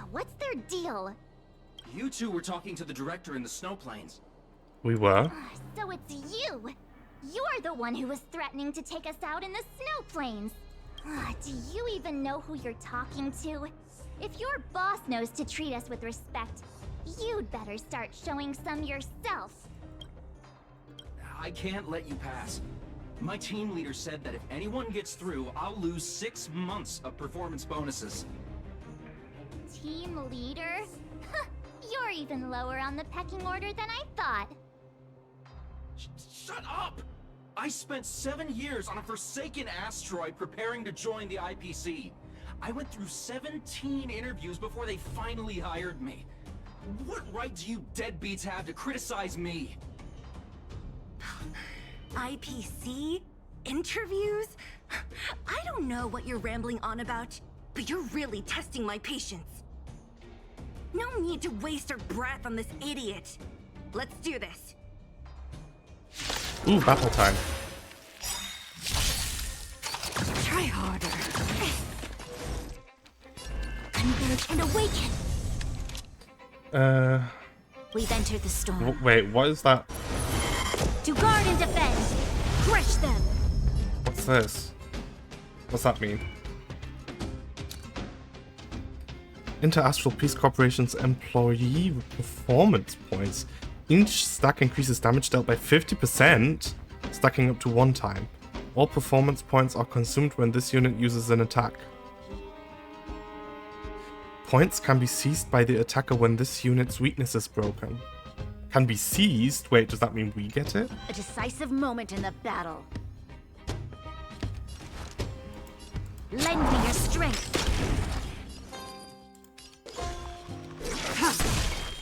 What's their deal? You two were talking to the director in the snow plains. We were. So it's you! You're the one who was threatening to take us out in the snow plains! Do you even know who you're talking to? If your boss knows to treat us with respect, you'd better start showing some yourself. I can't let you pass. My team leader said that if anyone gets through, I'll lose 6 months of performance bonuses. Team leader? You're even lower on the pecking order than I thought. Shut up! I spent 7 years on a forsaken asteroid preparing to join the IPC. I went through 17 interviews before they finally hired me. What right do you deadbeats have to criticize me? IPC? Interviews? I don't know what you're rambling on about, but you're really testing my patience. No need to waste our breath on this idiot. Let's do this. Ooh, battle time. Try harder. Converge and awaken. We've entered the storm. Wait, what is that? To guard and defend. Crush them. What's this? What's that mean? Inter-Astral Peace Corporation's employee performance points. Each stack increases damage dealt by 50%, stacking up to 1 time. All performance points are consumed when this unit uses an attack. Points can be seized by the attacker when this unit's weakness is broken. Can be seized? Wait, does that mean we get it? A decisive moment in the battle. Lend me your strength.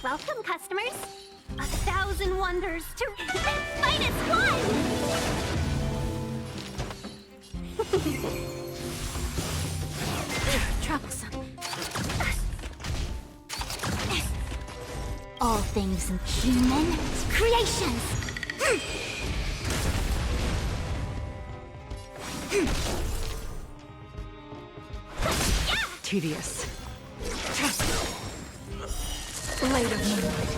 Welcome, customers. 1,000 wonders to -1! Troublesome. All things human creations! Tedious. Blade of moonlight.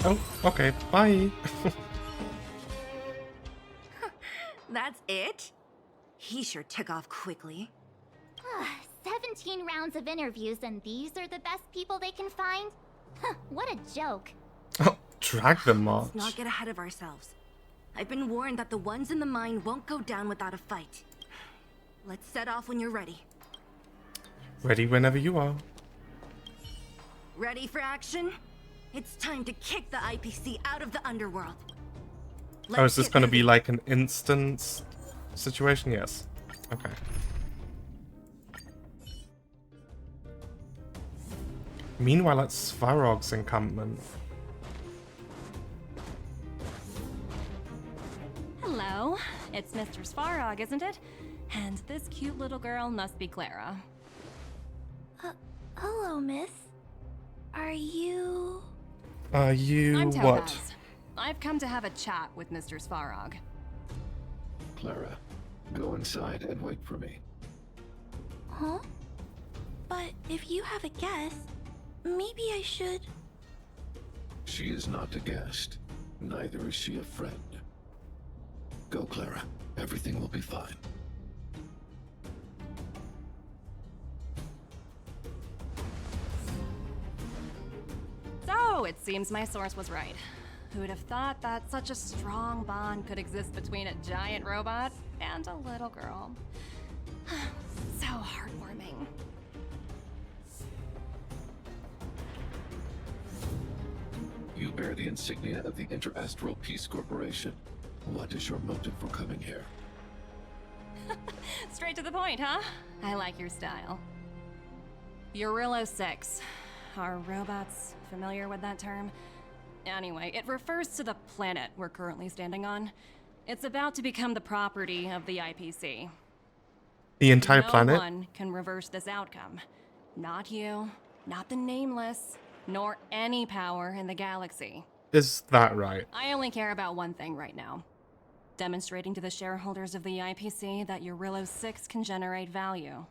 Oh, okay, bye. That's it? He sure took off quickly. 17 rounds of interviews and these are the best people they can find? What a joke. Oh, drag them march. Let's not get ahead of ourselves. I've been warned that the ones in the mine won't go down without a fight. Let's set off when you're ready. Ready whenever you are. Ready for action? It's time to kick the IPC out of the underworld. Oh, is this going to be like an instance situation? Yes. Okay. Meanwhile, at Svarog's encampment. Hello, it's Mr. Svarog, isn't it? And this cute little girl must be Clara. Hello, miss. Are you... I'm what? Topaz. I've come to have a chat with Mr. Svarog. Clara, go inside and wait for me. Huh? But if you have a guest, maybe I should... She is not a guest. Neither is she a friend. Go, Clara. Everything will be fine. So, it seems my source was right. Who'd have thought that such a strong bond could exist between a giant robot and a little girl? So heartwarming. You bear the insignia of the Inter-Astral Peace Corporation. What is your motive for coming here? Straight to the point, huh? I like your style. Urilo 6. Are robots familiar with that term? Anyway, it refers to the planet we're currently standing on. It's about to become the property of the IPC. The entire planet? No one can reverse this outcome. Not you, not the Nameless, nor any power in the galaxy. Is that right? I only care about one thing right now. demonstrating to the shareholders of the IPC that Eurillo 6 can generate value.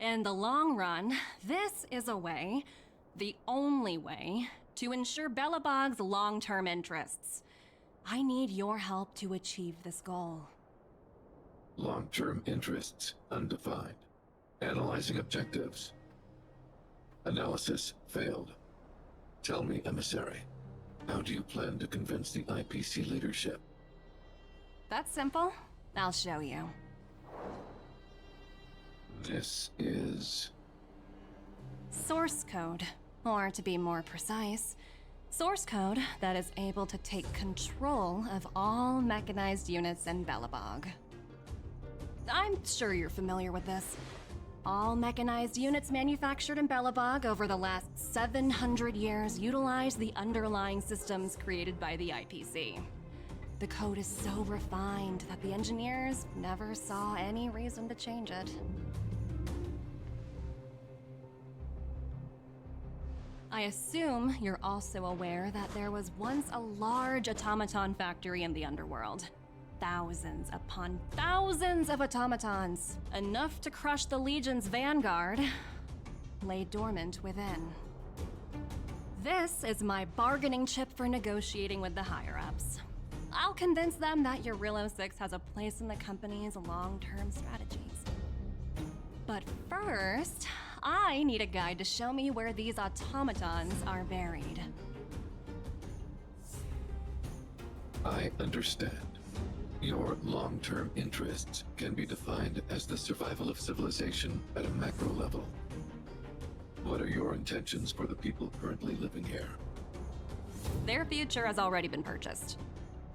In the long run, this is a way, the only way, to ensure Belobog's long-term interests. I need your help to achieve this goal. Long-term interests undefined. Analyzing objectives. Analysis failed. Tell me, Emissary, how do you plan to convince the IPC leadership? That's simple. I'll show you. This is... Source code, or to be more precise, source code that is able to take control of all mechanized units in Belobog. I'm sure you're familiar with this. All mechanized units manufactured in Belobog over the last 700 years utilize the underlying systems created by the IPC. The code is so refined that the engineers never saw any reason to change it. I assume you're also aware that there was once a large automaton factory in the underworld. Thousands upon thousands of automatons, enough to crush the Legion's vanguard, lay dormant within. This is my bargaining chip for negotiating with the higher-ups. I'll convince them that Eurillo 6 has a place in the company's long-term strategies. But first, I need a guide to show me where these automatons are buried. I understand. Your long-term interests can be defined as the survival of civilization at a macro level. What are your intentions for the people currently living here? Their future has already been purchased.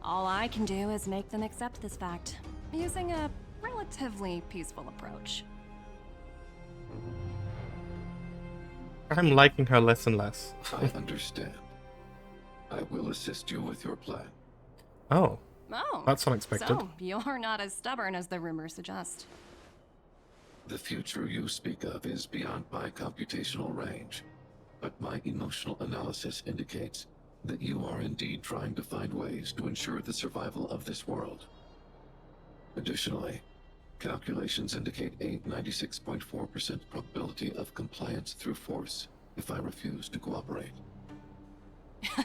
All I can do is make them accept this fact, using a relatively peaceful approach. I'm liking her less and less. I understand. I will assist you with your plan. Oh, Oh, that's unexpected. So you're not as stubborn as the rumors suggest. The future you speak of is beyond my computational range, but my emotional analysis indicates that you are indeed trying to find ways to ensure the survival of this world. Additionally, calculations indicate a 96.4% probability of compliance through force if I refuse to cooperate.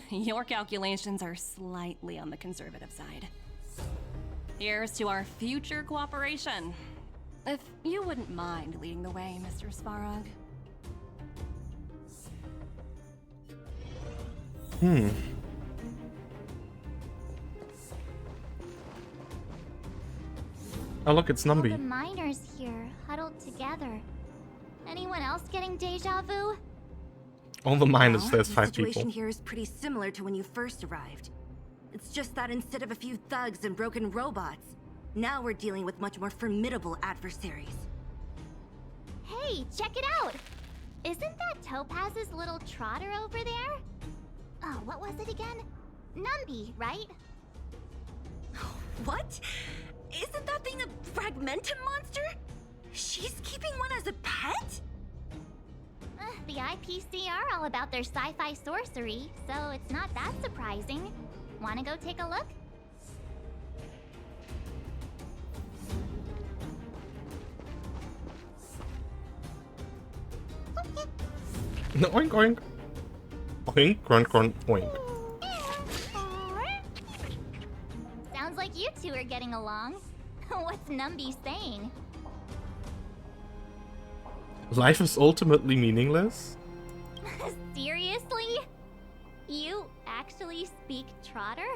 Your calculations are slightly on the conservative side. Here's to our future cooperation. If you wouldn't mind leading the way, Mr. Svarog. Oh look, it's All Numby. the miners here, huddled together. Anyone else getting deja vu? All the miners, Well, there's the 5 situation people. here is pretty similar to when you first arrived. It's just that instead of a few thugs and broken robots, now we're dealing with much more formidable adversaries. Hey, check it out! Isn't that Topaz's little trotter over there? Oh, what was it again? Numby, right? What? Isn't that thing a fragmentum monster? She's keeping one as a pet? The IPC are all about their sci-fi sorcery, so it's not that surprising. Wanna go take a look? No, oink oink. Oink, grunt, grunt, oink. Sounds like you two are getting along. What's Numby saying? Life is ultimately meaningless? Seriously? You actually speak Trotter?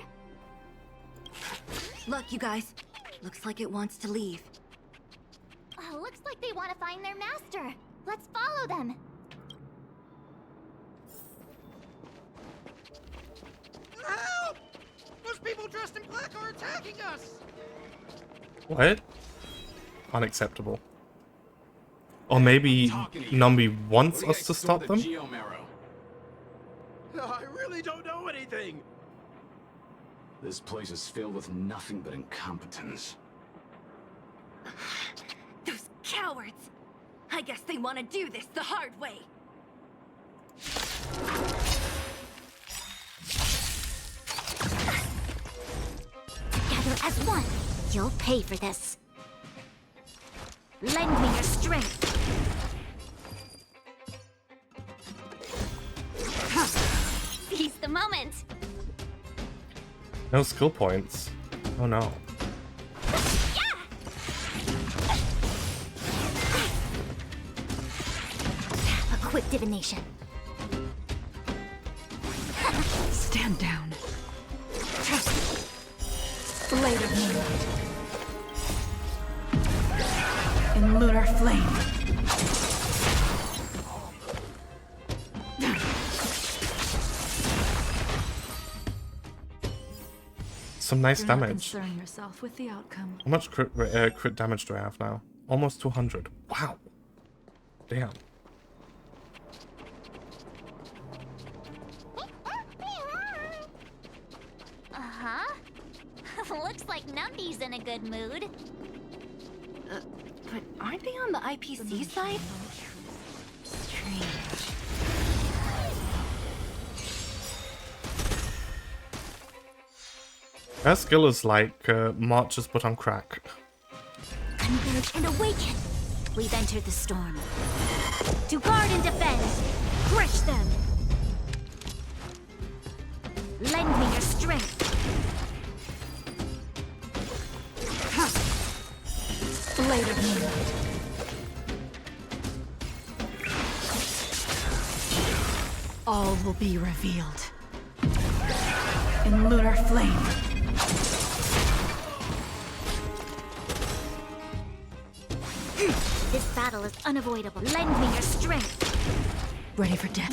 Look, you guys. Looks like it wants to leave. Looks like they want to find their master. Let's follow them. Help! Those people dressed in black are attacking us! What? Unacceptable. Or maybe Numby wants us to stop them? I really don't know anything! This place is filled with nothing but incompetence. Those cowards! I guess they want to do this the hard way. Together As one, you'll pay for this. Lend me your strength. Seize the moment. No skill points. Oh no. A quick divination. Stand down. Blade of moonlight. In lunar flame. Some nice Do not damage. concern yourself with the outcome. How much crit damage do I have now? Almost 200. Wow. Damn. Uh-huh. Looks like Numby's in a good mood. But aren't they on the IPC side? Strange. Her skill is like marches but on crack. Converge and awaken. We've entered the storm. To guard and defend. Crush them. Lend me your strength. Blade of moonlight. All will be revealed. In lunar flame. This battle is unavoidable. Lend me your strength. Ready for death.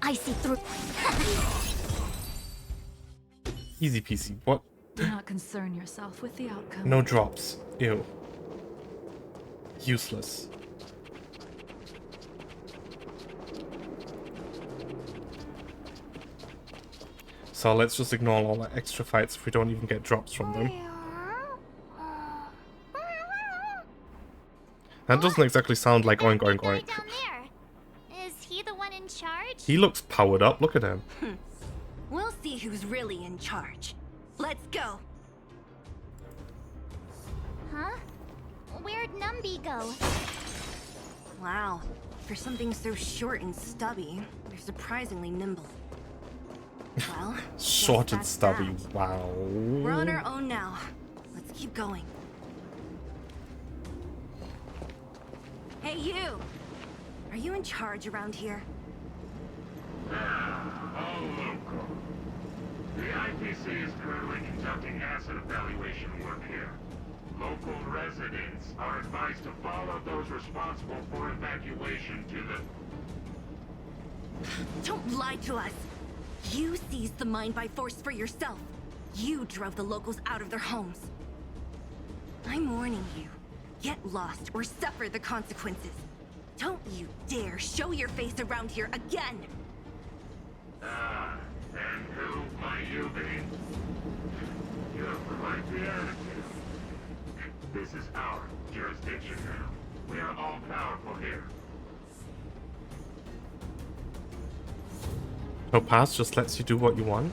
I see through. Easy peasy. What? Do not concern yourself with the outcome. No drops. Ew. Useless. So let's just ignore all the extra fights if we don't even get drops from them. That doesn't exactly sound like oink oink Guy oink. down there. Is he the one in charge? He looks powered up, look at him. We'll see who's really in charge. Let's go. Huh? Where'd Numby go? Wow. For something so short and stubby, they're surprisingly nimble. Well, Short guess and that's stubby, that. wow. We're on our own now. Let's keep going. Hey, you! Are you in charge around here? All local. The IPC is currently conducting asset evaluation work here. Local residents are advised to follow those responsible for evacuation to the... Don't lie to us! You seized the mine by force for yourself. You drove the locals out of their homes. I'm warning you. Get lost or suffer the consequences. Don't you dare show your face around here again! Ah, and who might you be? You have quite the attitude. This is our jurisdiction now. We are all powerful here. Topaz just lets you do what you want.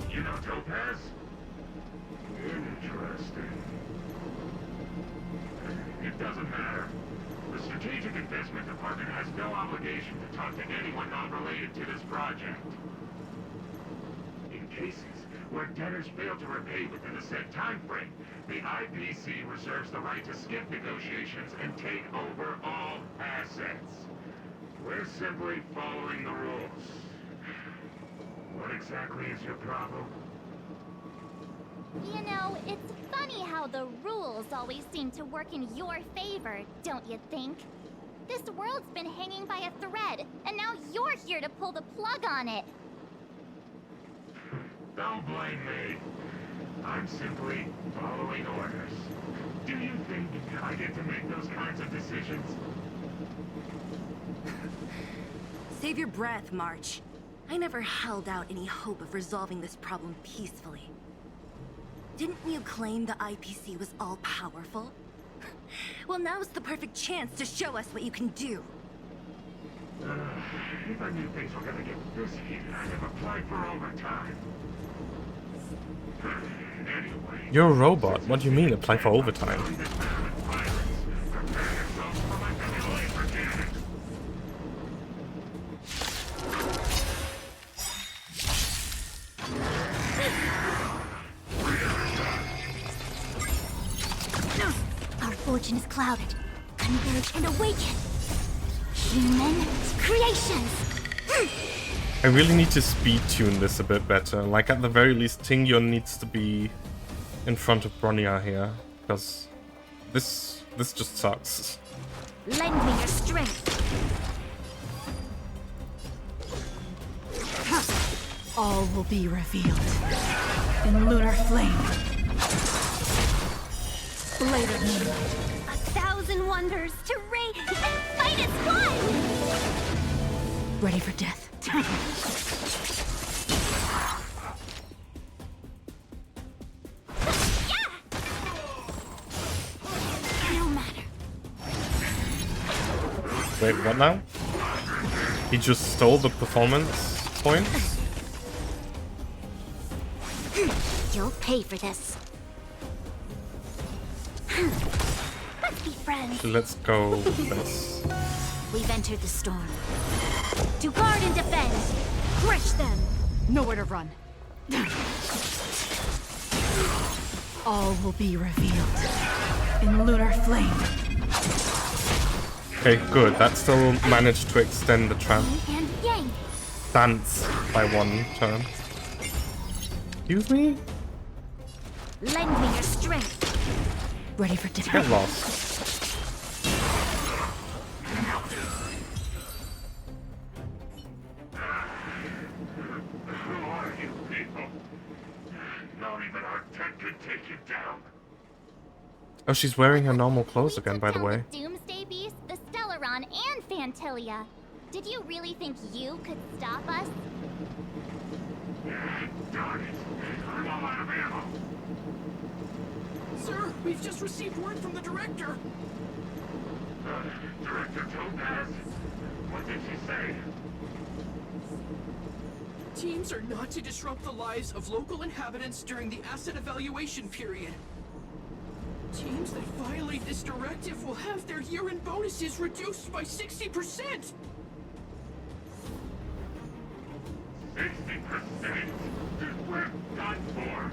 You know Topaz? Interesting. It doesn't matter. The Strategic Investment Department has no obligation to talk to anyone not related to this project. In cases where debtors fail to repay within a set time frame, the IPC reserves the right to skip negotiations and take over all assets. We're simply following the rules. What exactly is your problem? You know, it's funny how the rules always seem to work in your favor, don't you think? This world's been hanging by a thread, and now you're here to pull the plug on it. Don't blame me. I'm simply following orders. Do you think I get to make those kinds of decisions? Save your breath, March. I never held out any hope of resolving this problem peacefully. Didn't you claim the IPC was all-powerful? Well, now's the perfect chance to show us what you can do. If I knew things were gonna get this heated, I'd have applied for overtime. Anyway. You're a robot. What do you mean, apply for overtime? Our fortune is clouded. Converge and awaken. Human creations. I really need to speed tune this a bit better. Like, at the very least, Tingyon needs to be in front of Bronya here, because this just sucks. Lend me your strength. All will be revealed in lunar flame. Blade of moonlight. 1,000 wonders to raid and fight as one. Ready for death. No matter. Wait, what now? He just stole the performance points? You'll pay for this. Let's be friends. Let's go with this. We've entered the storm. To guard and defend. Crush them. Nowhere to run. All will be revealed in lunar flame. Okay, good. That still managed to extend the Yin and yang. dance by 1 turn. Excuse me? Lend me your strength. Ready for death. Get lost. Who are you people? Not even our tech could take you down. Oh, she's wearing her normal clothes We again, took by the down way. The Doomsday Beast, the Stellaron, and Phantilia. Did you really think you could stop us? Darn it. I'm all out of ammo. Sir, we've just received word from the director. Director Topaz? What did she say? Teams are not to disrupt the lives of local inhabitants during the asset evaluation period. Teams that violate this directive will have their year-end bonuses reduced by 60%! 60%? We're done for.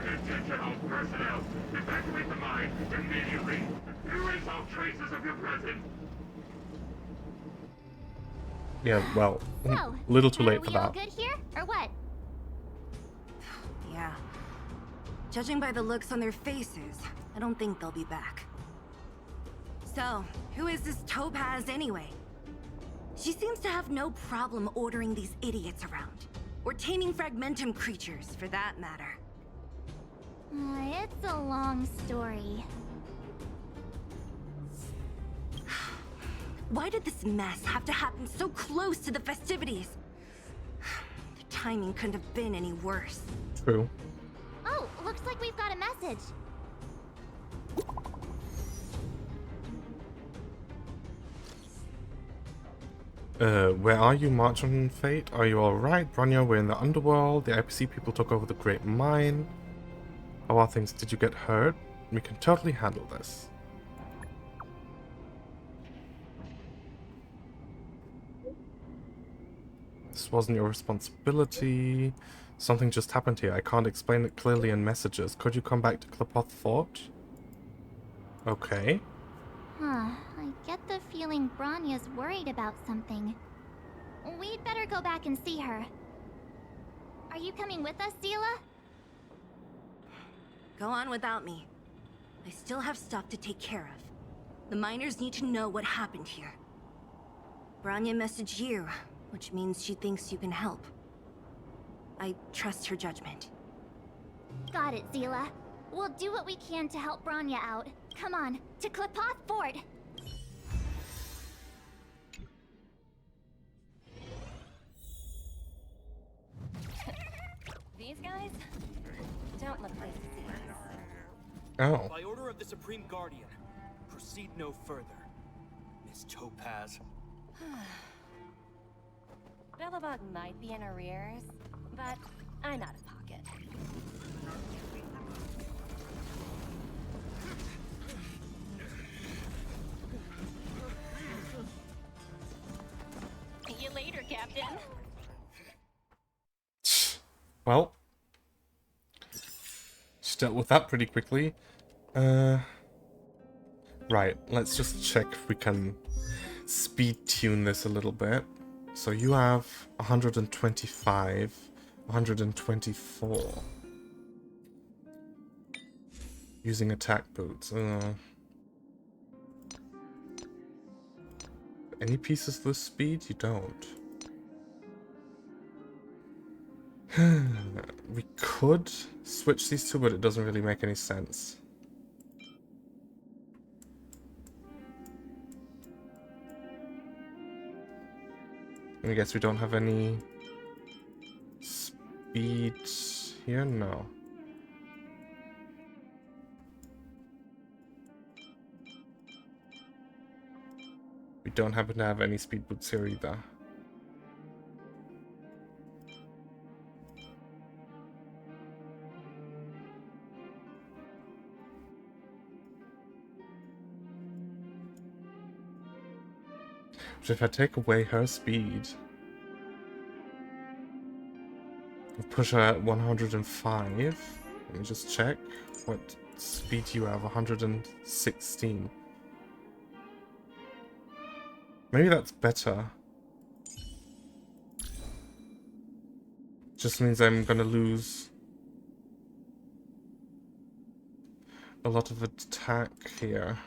Attention all personnel. Evacuate the mine immediately. Erase all traces of your presence. Yeah, well, So, a little too late are for we all that. good here, or what? Yeah. Judging by the looks on their faces, I don't think they'll be back. So, who is this Topaz anyway? She seems to have no problem ordering these idiots around. Or taming fragmentum creatures, for that matter. It's a long story. Why did this mess have to happen so close to the festivities? The timing couldn't have been any worse. True. Oh, looks like we've got a message. Where are you, March on Fate? Are you alright? Bronya, we're in the underworld. The IPC people took over the Great Mine. How are things? Did you get hurt? We can totally handle this. This wasn't your responsibility. Something just happened here. I can't explain it clearly in messages. Could you come back to Klepoth Fort? Okay. Huh, I get the feeling Bronya's worried about something. We'd better go back and see her. Are you coming with us, Zila? Go on without me. I still have stuff to take care of. The miners need to know what happened here. Bronya messaged you, which means she thinks you can help. I trust her judgment. Got it, Zila. We'll do what we can to help Bronya out. Come on, to Klepoth Fort! These guys don't look like Oh. By order of the Supreme Guardian, proceed no further. Miss Topaz. Billabug might be in arrears, but I'm out of pocket. See you later, Captain. Well, she dealt with that pretty quickly. Right, let's just check if we can speed tune this a little bit. So you have 125, 124. Using attack boots. Any pieces this speed? You don't. We could switch these two, but it doesn't really make any sense. I guess we don't have any speed here? No. We don't happen to have any speed boots here either. But if I take away her speed, push her at 105. Let me just check what speed you have. 116. Maybe that's better. Just means I'm gonna lose a lot of attack here.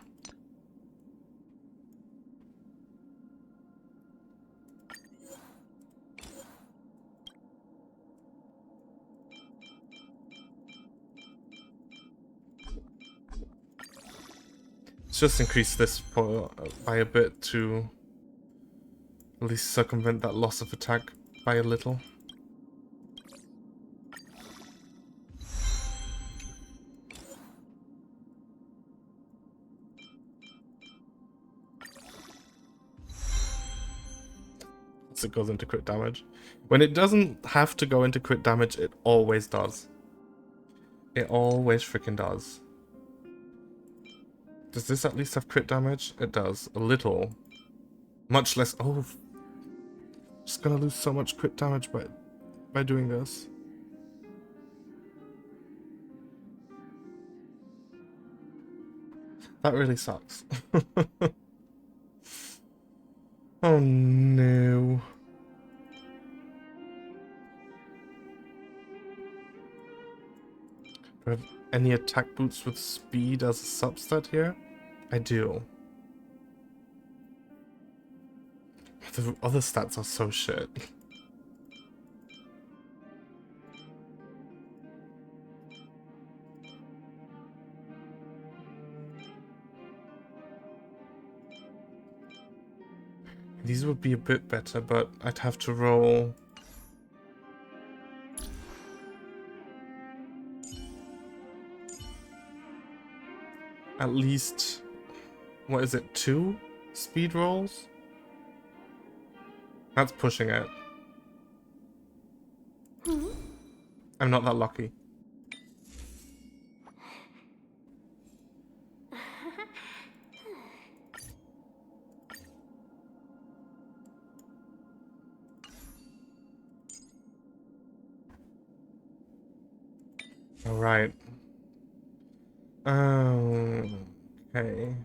Let's just increase this by a bit to at least circumvent that loss of attack by a little. So it goes into crit damage. When it doesn't have to go into crit damage, it always does. It always freaking does. Does this at least have crit damage? It does. A little. Much less. Oh. Just gonna lose so much crit damage by doing this. That really sucks. Oh no. Do I have any attack boots with speed as a substat here? I do. The other stats are so shit. These would be a bit better, but I'd have to roll at least, what is it, 2 speed rolls? That's pushing it. I'm not that lucky. All right. Okay.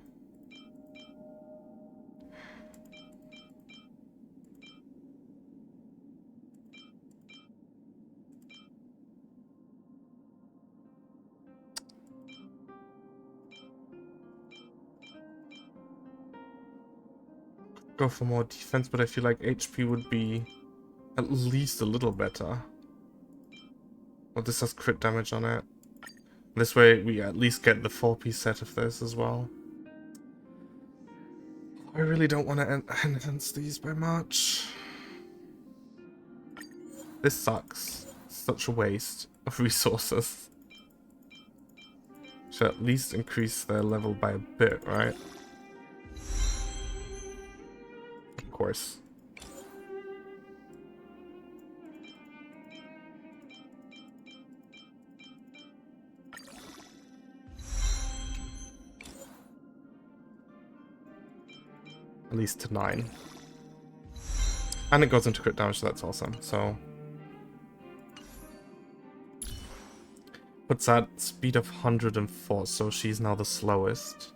Go for more defense, but I feel like HP would be at least a little better. Well, this has crit damage on it. This way we at least get the 4-piece set of this as well. I really don't want to enhance these by much. This sucks. Such a waste of resources. Should at least increase their level by a bit, right? Of course. At least to 9. And it goes into crit damage, so that's awesome. So puts at speed of 104, so she's now the slowest.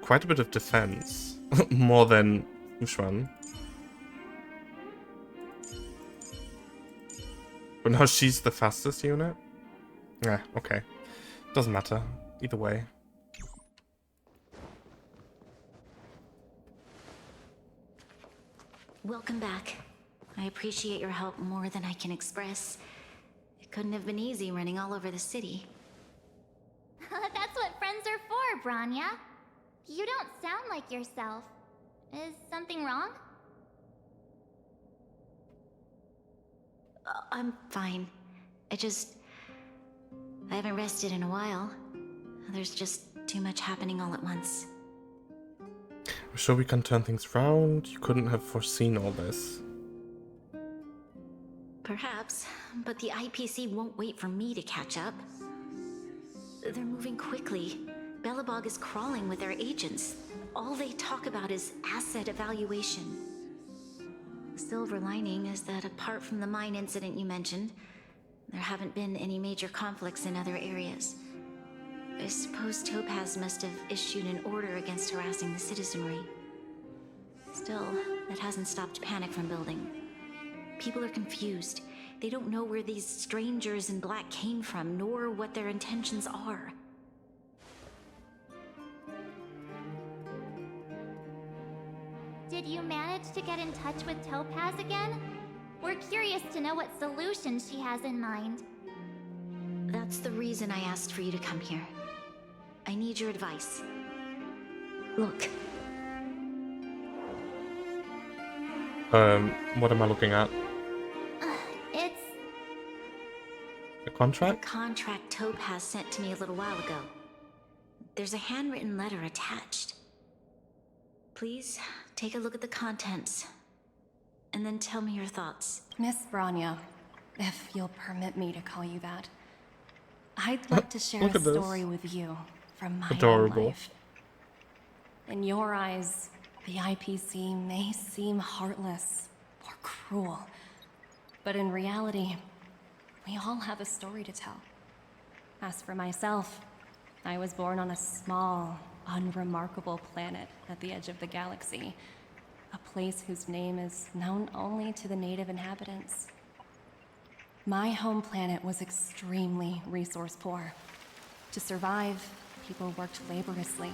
Quite a bit of defense. More than Ushwan. But now she's the fastest unit? Yeah, okay. Doesn't matter. Either way. Welcome back. I appreciate your help more than I can express. It couldn't have been easy running all over the city. That's what friends are for, Branya. You don't sound like yourself. Is something wrong? I'm fine. I haven't rested in a while. There's just too much happening all at once. I'm sure we can turn things around. You couldn't have foreseen all this. Perhaps, but the IPC won't wait for me to catch up. They're moving quickly. Belobog is crawling with their agents. All they talk about is asset evaluation. The silver lining is that apart from the mine incident you mentioned, there haven't been any major conflicts in other areas. I suppose Topaz must have issued an order against harassing the citizenry. Still, that hasn't stopped panic from building. People are confused. They don't know where these strangers in black came from, nor what their intentions are. Did you manage to get in touch with Topaz again? We're curious to know what solution she has in mind. That's the reason I asked for you to come here. I need your advice. Look. What am I looking at? It's... A contract? The contract Topaz sent to me a little while ago. There's a handwritten letter attached. Please, take a look at the contents. And then tell me your thoughts. Miss Branya, if you'll permit me to call you that, I'd like to share a story with you from my own life. In your eyes, the IPC may seem heartless or cruel, but in reality, we all have a story to tell. As for myself, I was born on a small, unremarkable planet at the edge of the galaxy, a place whose name is known only to the native inhabitants. My home planet was extremely resource poor. To survive, people worked laboriously,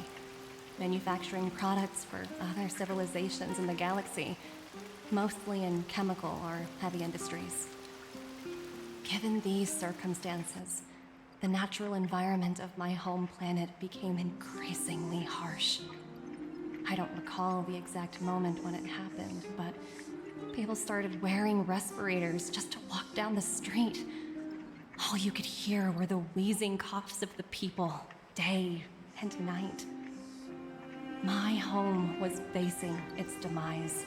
manufacturing products for other civilizations in the galaxy, mostly in chemical or heavy industries. Given these circumstances, the natural environment of my home planet became increasingly harsh. I don't recall the exact moment when it happened, but people started wearing respirators just to walk down the street. All you could hear were the wheezing coughs of the people, day and night. My home was facing its demise.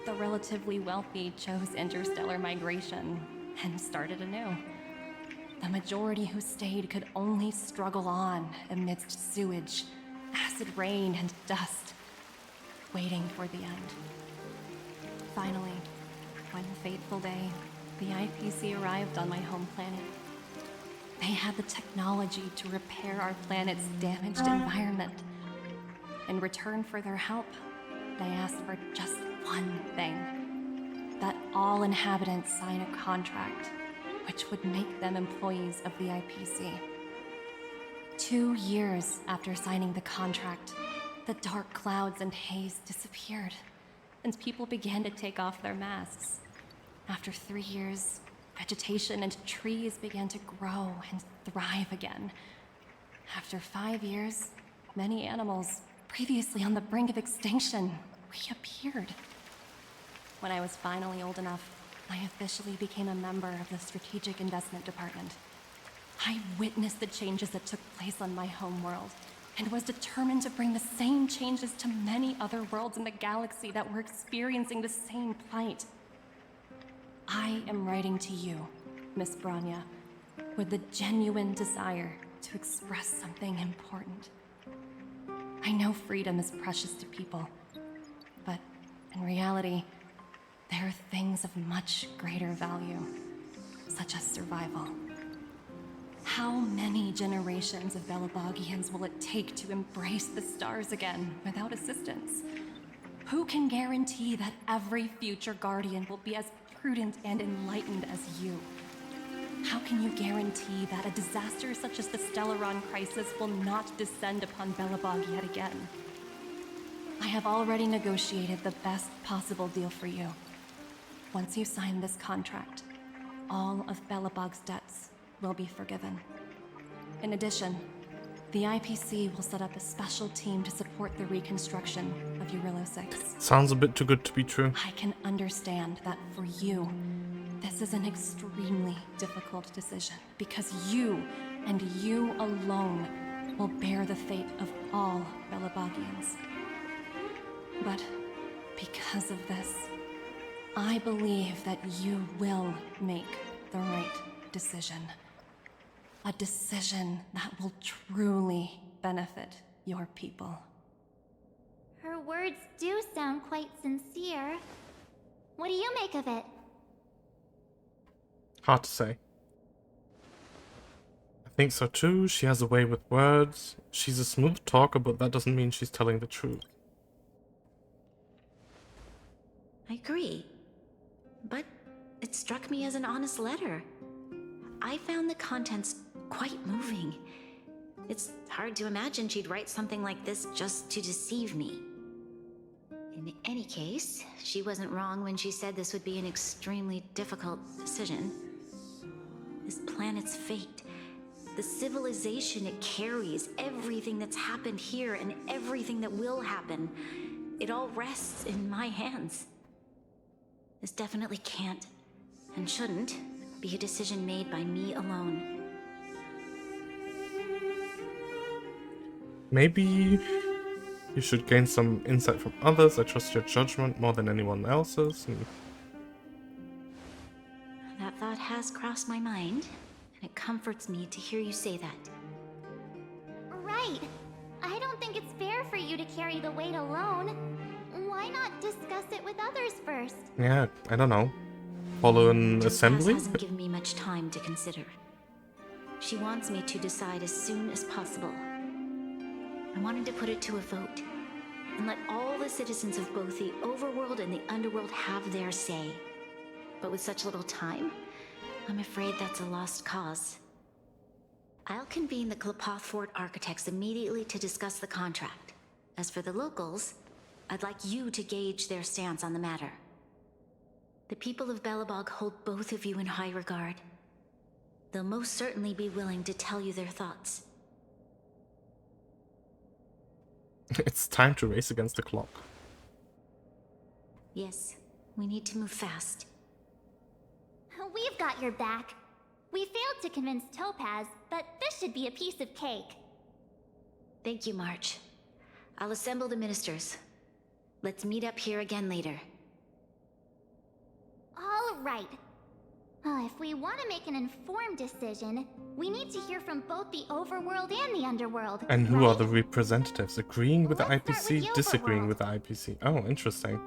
The relatively wealthy chose interstellar migration and started anew. The majority who stayed could only struggle on amidst sewage, acid rain, and dust, waiting for the end. Finally, one fateful day, the IPC arrived on my home planet. They had the technology to repair our planet's damaged environment. In return for their help, they asked for just one thing: that all inhabitants sign a contract which would make them employees of the IPC. 2 years after signing the contract, the dark clouds and haze disappeared, and people began to take off their masks. After 3 years, vegetation and trees began to grow and thrive again. After 5 years, many animals, previously on the brink of extinction, reappeared. When I was finally old enough, I officially became a member of the Strategic Investment Department. I witnessed the changes that took place on my homeworld, and was determined to bring the same changes to many other worlds in the galaxy that were experiencing the same plight. I am writing to you, Miss Branya, with the genuine desire to express something important. I know freedom is precious to people, but in reality, there are things of much greater value, such as survival. How many generations of Belabogians will it take to embrace the stars again without assistance? Who can guarantee that every future Guardian will be as prudent and enlightened as you? How can you guarantee that a disaster such as the Stellaron crisis will not descend upon Belobog yet again? I have already negotiated the best possible deal for you. Once you sign this contract, all of Belobog's debts will be forgiven. In addition, the IPC will set up a special team to support the reconstruction of Eurillo 6. Sounds a bit too good to be true. I can understand that for you, this is an extremely difficult decision, because you, and you alone, will bear the fate of all Belobogians. But because of this, I believe that you will make the right decision. A decision that will truly benefit your people. Her words do sound quite sincere. What do you make of it? Hard to say. I think so too. She has a way with words. She's a smooth talker, but that doesn't mean she's telling the truth. I agree. But it struck me as an honest letter. I found the contents quite moving. It's hard to imagine she'd write something like this just to deceive me. In any case, she wasn't wrong when she said this would be an extremely difficult decision. This planet's fate, the civilization it carries, everything that's happened here and everything that will happen, it all rests in my hands. This definitely can't, and shouldn't, be a decision made by me alone. Maybe you should gain some insight from others. I trust your judgment more than anyone else's. That thought has crossed my mind, and it comforts me to hear you say that. Right. I don't think it's fair for you to carry the weight alone. Why not discuss it with others first? Yeah, I don't know. Follow an assembly? Topaz hasn't given me much time to consider. She wants me to decide as soon as possible. I wanted to put it to a vote, and let all the citizens of both the overworld and the underworld have their say. But with such little time, I'm afraid that's a lost cause. I'll convene the Klapoth Fort architects immediately to discuss the contract. As for the locals, I'd like you to gauge their stance on the matter. The people of Belobog hold both of you in high regard. They'll most certainly be willing to tell you their thoughts. It's time to race against the clock. Yes, we need to move fast. We've got your back. We failed to convince Topaz, but this should be a piece of cake. Thank you, March. I'll assemble the ministers. Let's meet up here again later. All right. If we want to make an informed decision, we need to hear from both the overworld and the underworld. And who right? are the representatives? Agreeing with the Let's start with IPC, the disagreeing overworld. with the IPC. Oh, interesting.